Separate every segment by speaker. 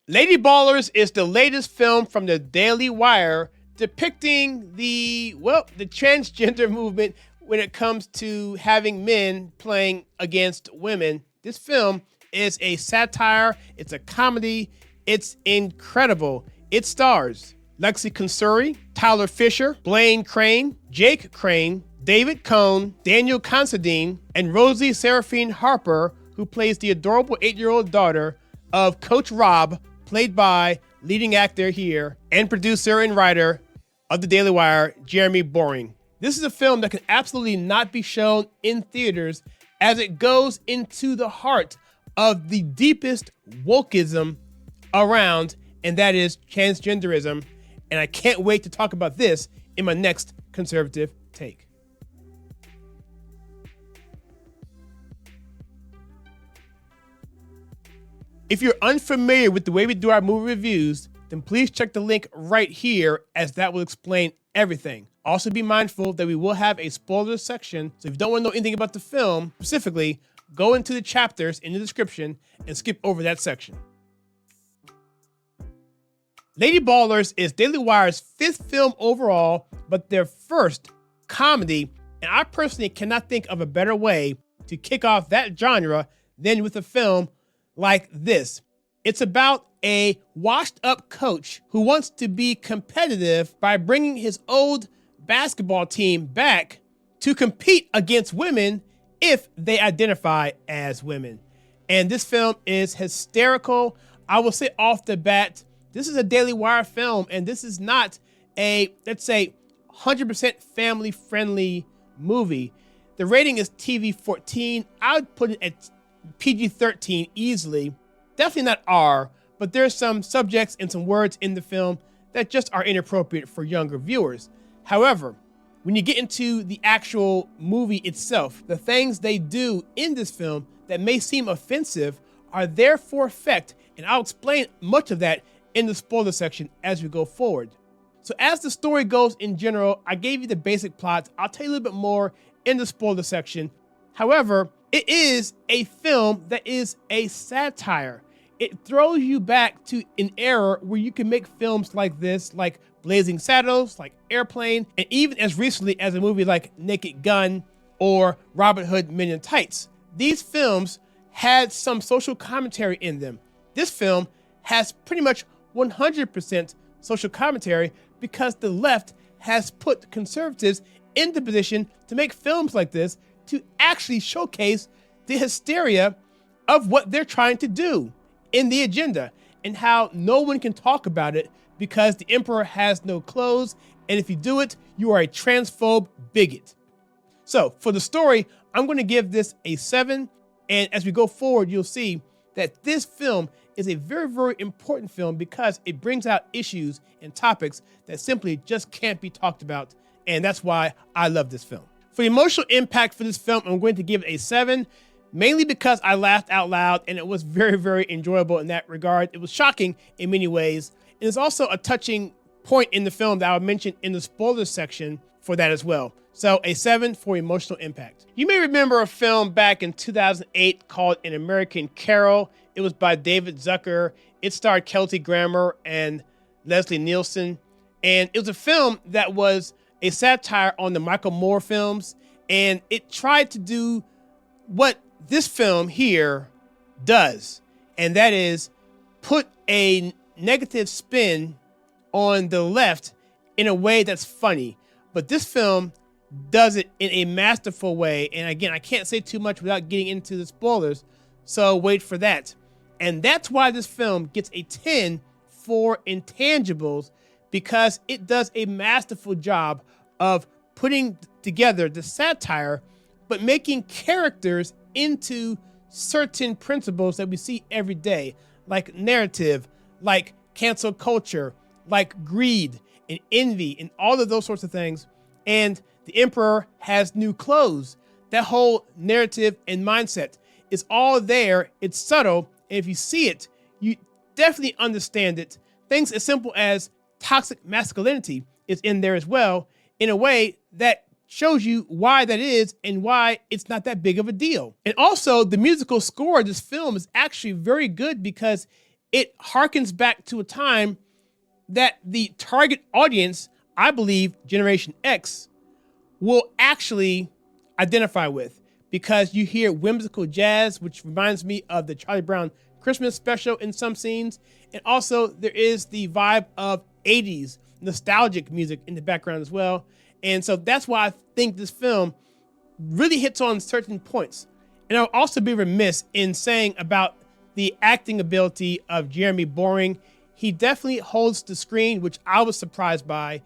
Speaker 1: Lady Ballers is the latest film from the Daily Wire depicting the transgender movement when it comes to having men playing against women. This film is a satire, it's a comedy, it's incredible. It stars Lexi Consuri, Tyler Fisher, Blaine Crane, Jake Crane, David Cohn, Daniel Considine, and Rosie Seraphine Harper, who plays the adorable 8-year-old daughter of Coach Rob, played by leading actor here and producer and writer of the Daily Wire, Jeremy Boring. This is a film that can absolutely not be shown in theaters as it goes into the heart of the deepest wokeism around, and that is transgenderism. And I can't wait to talk about this in my next conservative take. If you're unfamiliar with the way we do our movie reviews, then please check the link right here, as that will explain everything. Also be mindful that we will have a spoiler section, so if you don't want to know anything about the film specifically, go into the chapters in the description and skip over that section. Lady Ballers is Daily Wire's 5th film overall, but their first comedy, and I personally cannot think of a better way to kick off that genre than with a film like this. It's about a washed-up coach who wants to be competitive by bringing his old basketball team back to compete against women if they identify as women. And this film is hysterical. I will say off the bat, this is a Daily Wire film, and this is not a, let's say, 100% family-friendly movie. The rating is TV-14. I would put it at PG-13 easily. Definitely not R, but there's some subjects and some words in the film that just are inappropriate for younger viewers. However, when you get into the actual movie itself, the things they do in this film that may seem offensive are there for effect, and I'll explain much of that in the spoiler section as we go forward. So as the story goes in general, I gave you the basic plots. I'll tell you a little bit more in the spoiler section. However, it is a film that is a satire. It throws you back to an era where you can make films like this, like Blazing Saddles, like Airplane, and even as recently as a movie like Naked Gun or Robin Hood Men in Tights. These films had some social commentary in them. This film has pretty much 100% social commentary because the left has put conservatives in the position to make films like this to actually showcase the hysteria of what they're trying to do in the agenda, and how no one can talk about it because the emperor has no clothes, and if you do it, you are a transphobe bigot. So for the story, I'm going to give this a 7, and as we go forward, you'll see that this film is a very, very important film because it brings out issues and topics that simply just can't be talked about, and that's why I love this film. For the emotional impact for this film, I'm going to give it a 7, mainly because I laughed out loud, and it was very, very enjoyable in that regard. It was shocking in many ways, and it's also a touching point in the film that I'll mention in the spoilers section for that as well. So a 7 for emotional impact. You may remember a film back in 2008 called An American Carol. It was by David Zucker. It starred Kelsey Grammer and Leslie Nielsen. And it was a film that was a satire on the Michael Moore films. And it tried to do what this film here does. And that is put a negative spin on the left in a way that's funny. But this film does it in a masterful way. And again, I can't say too much without getting into the spoilers, so wait for that. And that's why this film gets a 10 for intangibles, because it does a masterful job of putting together the satire, but making characters into certain principles that we see every day, like narrative, like cancel culture, like greed and envy and all of those sorts of things. And the emperor has new clothes. That whole narrative and mindset is all there. It's subtle. And if you see it, you definitely understand it. Things as simple as toxic masculinity is in there as well, in a way that shows you why that is and why it's not that big of a deal. And also, the musical score of this film is actually very good because it harkens back to a time that the target audience, I believe Generation X, will actually identify with, because you hear whimsical jazz, which reminds me of the Charlie Brown Christmas special in some scenes. And also there is the vibe of 80s nostalgic music in the background as well. And so that's why I think this film really hits on certain points. And I'll also be remiss in saying about the acting ability of Jeremy Boring. He definitely holds the screen, which I was surprised by.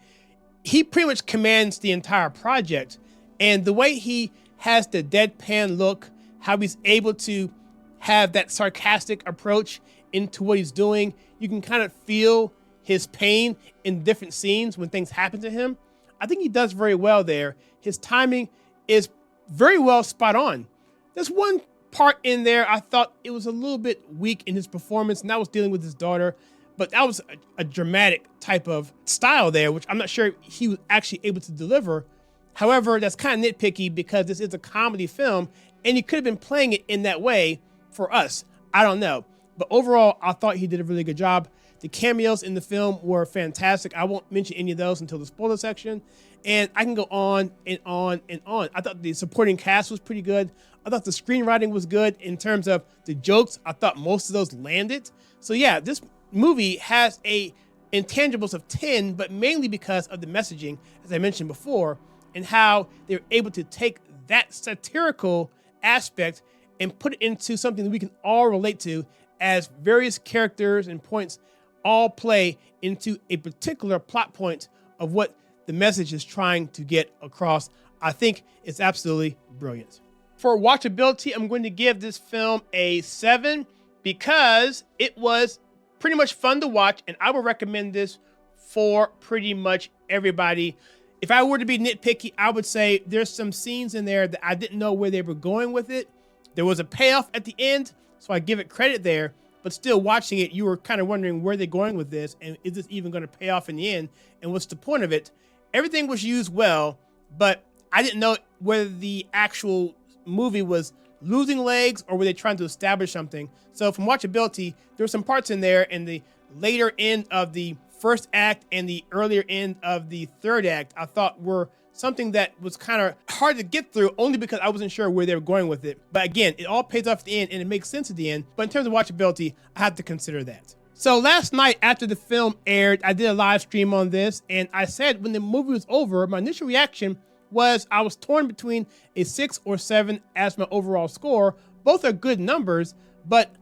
Speaker 1: He pretty much commands the entire project. And the way he has the deadpan look, how he's able to have that sarcastic approach into what he's doing, you can kind of feel his pain in different scenes when things happen to him. I think he does very well there. His timing is very well spot on. There's one part in there I thought it was a little bit weak in his performance, and that was dealing with his daughter. But that was a dramatic type of style there, which I'm not sure he was actually able to deliver. However, that's kind of nitpicky because this is a comedy film, and he could have been playing it in that way for us. I don't know. But overall, I thought he did a really good job. The cameos in the film were fantastic. I won't mention any of those until the spoiler section. And I can go on and on and on. I thought the supporting cast was pretty good. I thought the screenwriting was good in terms of the jokes. I thought most of those landed. So yeah, this movie has a intangibles of 10, but mainly because of the messaging, as I mentioned before, and how they're able to take that satirical aspect and put it into something that we can all relate to, as various characters and points all play into a particular plot point of what the message is trying to get across. I think it's absolutely brilliant. For watchability, I'm going to give this film a 7 because it was pretty much fun to watch, and I would recommend this for pretty much everybody. If I were to be nitpicky, I would say there's some scenes in there that I didn't know where they were going with it. There was a payoff at the end, so I give it credit there, but still watching it, you were kind of wondering where they're going with this, and is this even going to pay off in the end, and what's the point of it? Everything was used well, but I didn't know whether the actual movie was losing legs or were they trying to establish something. So from watchability, there were some parts in there in the later end of the first act and the earlier end of the third act I thought were something that was kind of hard to get through, only because I wasn't sure where they were going with it. But again, it all pays off at the end and it makes sense at the end. But in terms of watchability, I have to consider that. So last night after the film aired, I did a live stream on this, and I said when the movie was over, my initial reaction was I was torn between a 6 or 7 as my overall score. Both are good numbers, but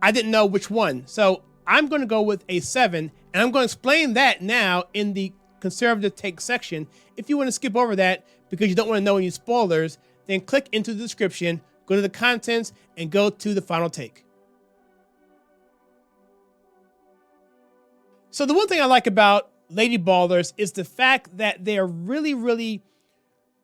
Speaker 1: I didn't know which one. So I'm going to go with a 7, and I'm going to explain that now in the conservative take section. If you want to skip over that because you don't want to know any spoilers, then click into the description, go to the contents, and go to the final take. So the one thing I like about Lady Ballers is the fact that they're really, really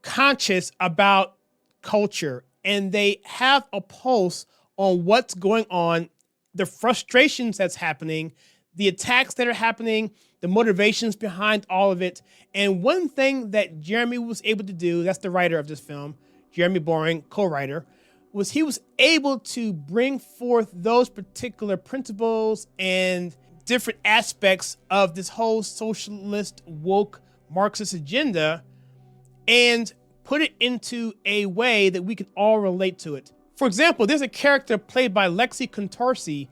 Speaker 1: conscious about culture, and they have a pulse on what's going on, the frustrations that's happening, the attacks that are happening, the motivations behind all of it. And one thing that Jeremy was able to do, that's the writer of this film, Jeremy Boring, co-writer, was he was able to bring forth those particular principles and different aspects of this whole socialist, woke, Marxist agenda and put it into a way that we can all relate to it. For example, there's a character played by Lexi Contorsi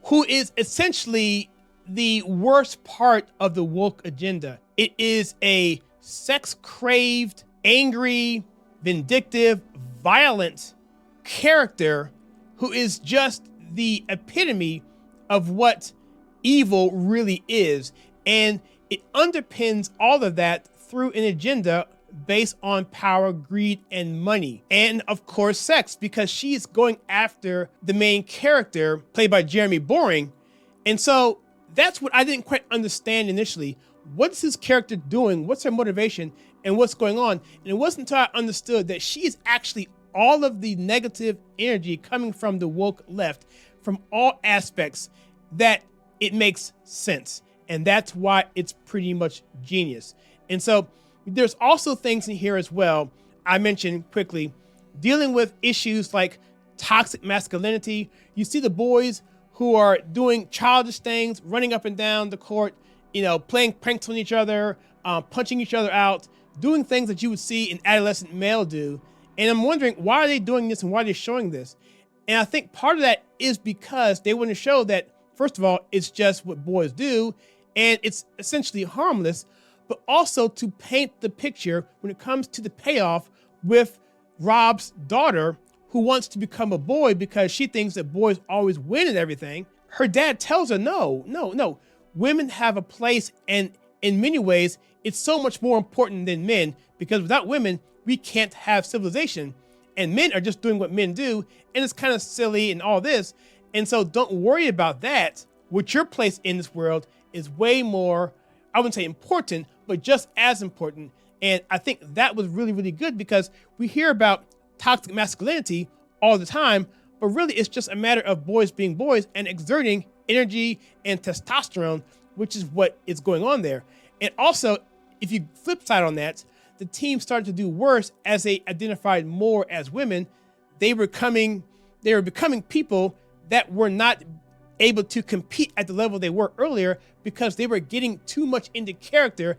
Speaker 1: who is essentially the worst part of the woke agenda. It is a sex-craved, angry, vindictive, violent character who is just the epitome of what evil really is. And it underpins all of that through an agenda based on power, greed, and money. And of course, sex, because she's going after the main character played by Jeremy Boring. And so that's what I didn't quite understand initially. What's his character doing? What's her motivation? And what's going on? And it wasn't until I understood that she is actually all of the negative energy coming from the woke left, from all aspects, that it makes sense. And that's why it's pretty much genius. And so there's also things in here as well, I mentioned quickly, dealing with issues like toxic masculinity. You see the boys who are doing childish things, running up and down the court, playing pranks on each other, punching each other out, doing things that you would see an adolescent male do. And I'm wondering, why are they doing this and why are they showing this? And I think part of that is because they want to show that, first of all, it's just what boys do, and it's essentially harmless, but also to paint the picture when it comes to the payoff with Rob's daughter, who wants to become a boy because she thinks that boys always win and everything. Her dad tells her, no. Women have a place, and in many ways, it's so much more important than men, because without women, we can't have civilization. And men are just doing what men do, and it's kind of silly and all this. And so don't worry about that. What your place in this world is way more, I wouldn't say important, but just as important. And I think that was really, really good, because we hear about toxic masculinity all the time, but really it's just a matter of boys being boys and exerting energy and testosterone, which is what is going on there. And also, if you flip side on that, the team started to do worse as they identified more as women. They were becoming people that were not able to compete at the level they were earlier, because they were getting too much into character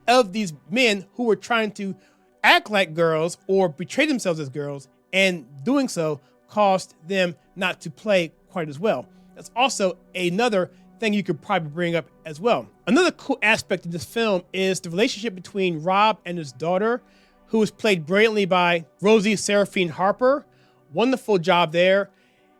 Speaker 1: of these men who were trying to act like girls or betray themselves as girls, and doing so caused them not to play quite as well. That's also another thing you could probably bring up as well. Another cool aspect of this film is the relationship between Rob and his daughter, who was played brilliantly by Rosie Seraphine Harper. Wonderful job there.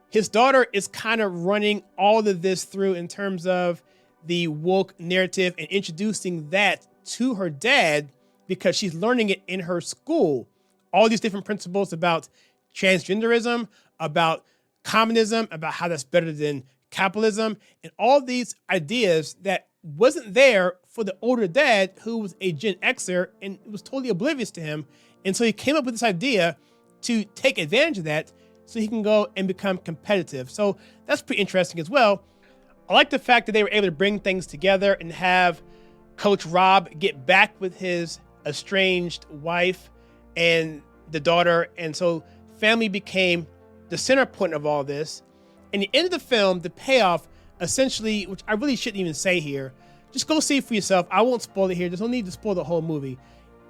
Speaker 1: His daughter is kind of running all of this through in terms of the woke narrative and introducing that to her dad, because she's learning it in her school. All these different principles about transgenderism, about communism, about how that's better than capitalism, and all these ideas that wasn't there for the older dad, who was a Gen Xer and was totally oblivious to him. And so he came up with this idea to take advantage of that so he can go and become competitive. So that's pretty interesting as well. I like the fact that they were able to bring things together and have Coach Rob get back with his estranged wife and the daughter. And so family became the center point of all this. And the end of the film, the payoff, essentially, which I really shouldn't even say here, just go see it for yourself. I won't spoil it here. There's no need to spoil the whole movie.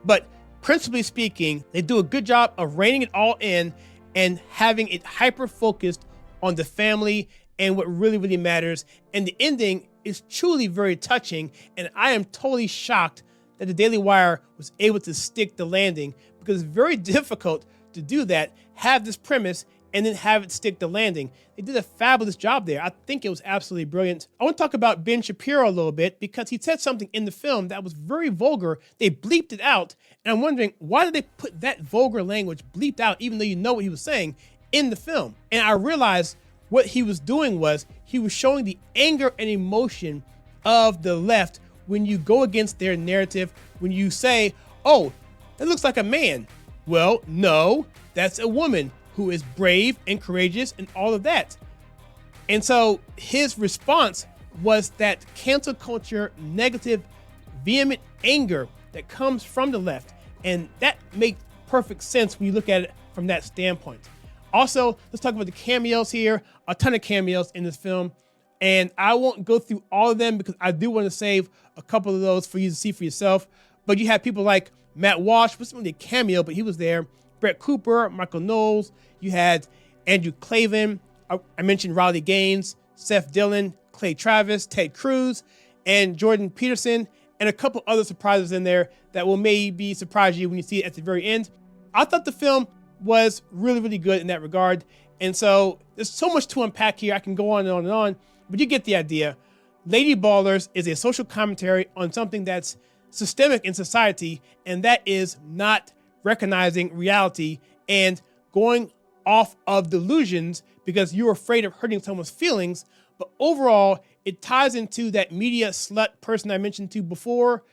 Speaker 1: But principally speaking, they do a good job of reining it all in and having it hyper-focused on the family and what really, really matters. And the ending is truly very touching. And I am totally shocked that the Daily Wire was able to stick the landing, because it's very difficult to do that, have this premise, and then have it stick the landing. They did a fabulous job there. I think it was absolutely brilliant. I want to talk about Ben Shapiro a little bit, because he said something in the film that was very vulgar. They bleeped it out, and I'm wondering, why did they put that vulgar language bleeped out, even though you know what he was saying in the film? And I realized what he was doing was he was showing the anger and emotion of the left when you go against their narrative, when you say, oh, it looks like a man. Well, no, that's a woman who is brave and courageous and all of that. And so his response was that cancel culture, negative, vehement anger that comes from the left. And that makes perfect sense when you look at it from that standpoint. Also, let's talk about the cameos here. A ton of cameos in this film. And I won't go through all of them, because I do want to save a couple of those for you to see for yourself. But you have people like Matt Walsh, wasn't really a cameo, but he was there. Brett Cooper, Michael Knowles. You had Andrew Clavin. I mentioned Riley Gaines, Seth Dillon, Clay Travis, Ted Cruz, and Jordan Peterson, and a couple other surprises in there that will maybe surprise you when you see it at the very end. I thought the film was really, really good in that regard. And so there's so much to unpack here. I can go on and on and on, but you get the idea. Lady Ballers is a social commentary on something that's systemic in society, and that is not recognizing reality and going off of delusions because you're afraid of hurting someone's feelings. But overall, it ties into that media slut person I mentioned to before.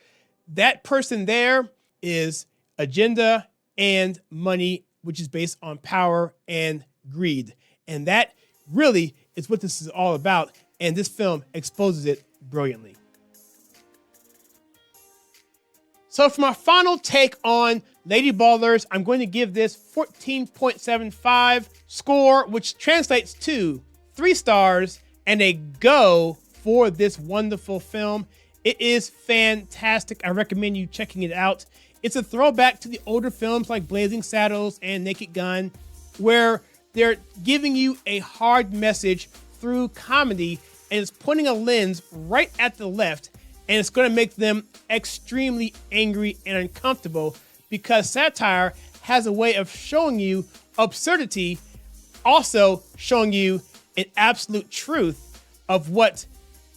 Speaker 1: That person there is agenda and money, which is based on power and greed. And that really is what this is all about. And this film exposes it brilliantly. So for my final take on Lady Ballers, I'm going to give this 14.75 score, which translates to 3 stars and a go for this wonderful film. It is fantastic. I recommend you checking it out. It's a throwback to the older films like Blazing Saddles and Naked Gun, where they're giving you a hard message through comedy, and it's pointing a lens right at the left, and it's going to make them extremely angry and uncomfortable, because satire has a way of showing you absurdity, also showing you an absolute truth of what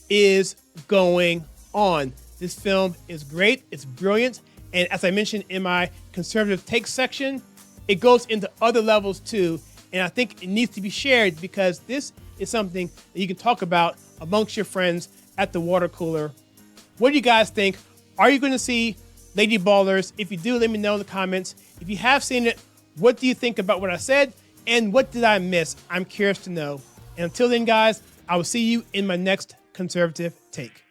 Speaker 1: is going on. This film is great. It's brilliant. And as I mentioned in my conservative take section, it goes into other levels too. And I think it needs to be shared, because this is something that you can talk about amongst your friends at the water cooler. What do you guys think? Are you going to see Lady Ballers? If you do, let me know in the comments. If you have seen it, what do you think about what I said? And what did I miss? I'm curious to know. And until then, guys, I will see you in my next conservative take.